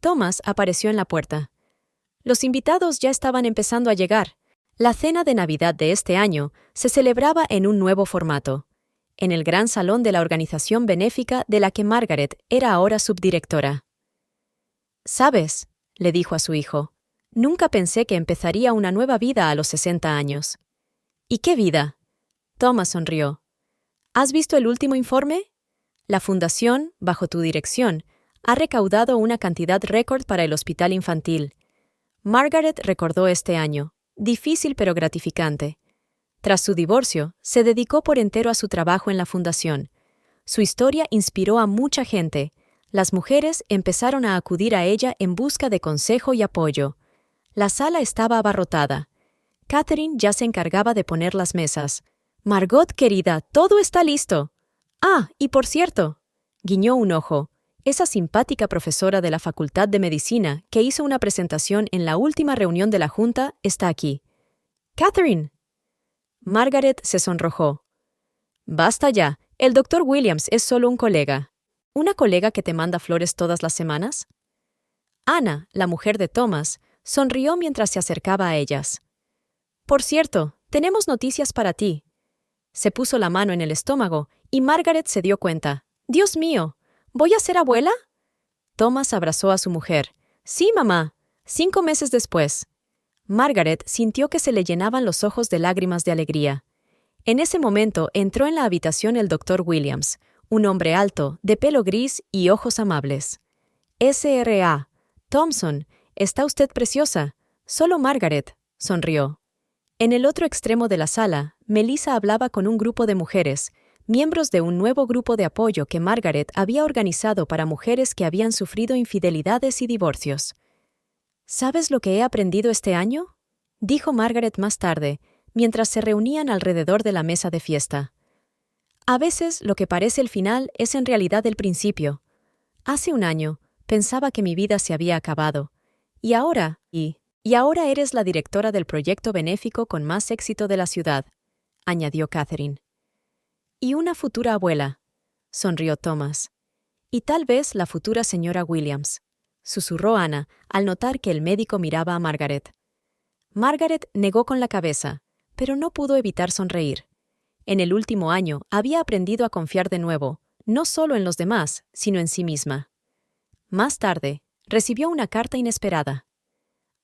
S1: Thomas apareció en la puerta. Los invitados ya estaban empezando a llegar. La cena de Navidad de este año se celebraba en un nuevo formato, en el gran salón de la organización benéfica de la que Margaret era ahora subdirectora. «¿Sabes?», le dijo a su hijo, «nunca pensé que empezaría una nueva vida a los 60 años». «¿Y qué vida?». Thomas sonrió. «¿Has visto el último informe? La fundación, bajo tu dirección, ha recaudado una cantidad récord para el hospital infantil. Margaret recordó este año, difícil pero gratificante. Tras su divorcio, se dedicó por entero a su trabajo en la fundación. Su historia inspiró a mucha gente. Las mujeres empezaron a acudir a ella en busca de consejo y apoyo. La sala estaba abarrotada. Catherine ya se encargaba de poner las mesas. «Margot, querida, todo está listo». «Ah, y por cierto», guiñó un ojo, esa simpática profesora de la Facultad de Medicina que hizo una presentación en la última reunión de la Junta está aquí. «Catherine». Margaret se sonrojó. «Basta ya, el Dr. Williams es solo un colega». «¿Una colega que te manda flores todas las semanas?» Ana, la mujer de Thomas, sonrió mientras se acercaba a ellas. «Por cierto, tenemos noticias para ti». Se puso la mano en el estómago y Margaret se dio cuenta. «¡Dios mío! ¿Voy a ser abuela?» Thomas abrazó a su mujer. «Sí, mamá. 5 meses después». Margaret sintió que se le llenaban los ojos de lágrimas de alegría. En ese momento entró en la habitación el Dr. Williams, un hombre alto, de pelo gris y ojos amables. «S.R.A. Thompson, está usted preciosa. Solo Margaret», sonrió. En el otro extremo de la sala, Melissa hablaba con un grupo de mujeres, miembros de un nuevo grupo de apoyo que Margaret había organizado para mujeres que habían sufrido infidelidades y divorcios. «¿Sabes lo que he aprendido este año?», dijo Margaret más tarde, mientras se reunían alrededor de la mesa de fiesta. «A veces lo que parece el final es en realidad el principio. Hace un año pensaba que mi vida se había acabado, y ahora eres la directora del proyecto benéfico con más éxito de la ciudad», añadió Catherine. «Y una futura abuela», sonrió Thomas. «Y tal vez la futura señora Williams», susurró Ana al notar que el médico miraba a Margaret. Margaret negó con la cabeza, pero no pudo evitar sonreír. En el último año había aprendido a confiar de nuevo, no solo en los demás, sino en sí misma. Más tarde, recibió una carta inesperada.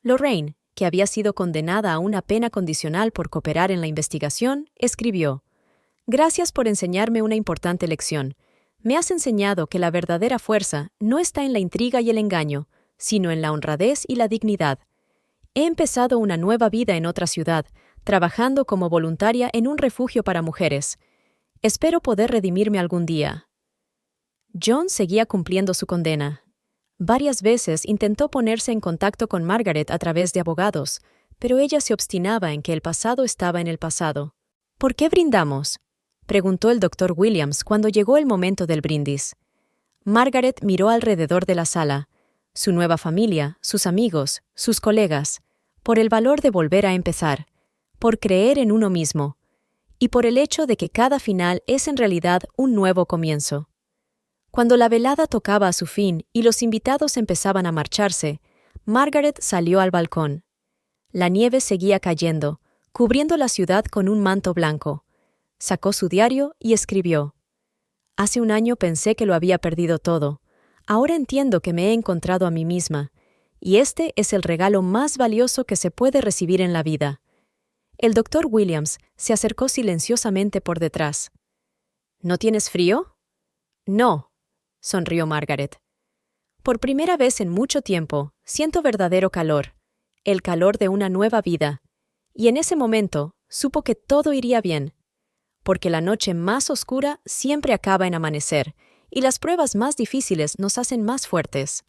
S1: Lorraine, que había sido condenada a una pena condicional por cooperar en la investigación, escribió: «Gracias por enseñarme una importante lección. Me has enseñado que la verdadera fuerza no está en la intriga y el engaño, sino en la honradez y la dignidad. He empezado una nueva vida en otra ciudad, trabajando como voluntaria en un refugio para mujeres. Espero poder redimirme algún día». John seguía cumpliendo su condena. Varias veces intentó ponerse en contacto con Margaret a través de abogados, pero ella se obstinaba en que el pasado estaba en el pasado. «¿Por qué brindamos?», preguntó el Dr. Williams cuando llegó el momento del brindis. Margaret miró alrededor de la sala. Su nueva familia, sus amigos, sus colegas, por el valor de volver a empezar, por creer en uno mismo, y por el hecho de que cada final es en realidad un nuevo comienzo. Cuando la velada tocaba a su fin y los invitados empezaban a marcharse, Margaret salió al balcón. La nieve seguía cayendo, cubriendo la ciudad con un manto blanco. Sacó su diario y escribió: «Hace un año pensé que lo había perdido todo. Ahora entiendo que me he encontrado a mí misma, y este es el regalo más valioso que se puede recibir en la vida». El Dr. Williams se acercó silenciosamente por detrás. «¿No tienes frío?» «No», sonrió Margaret. «Por primera vez en mucho tiempo, siento verdadero calor, el calor de una nueva vida, y en ese momento supo que todo iría bien, porque la noche más oscura siempre acaba en amanecer, y las pruebas más difíciles nos hacen más fuertes.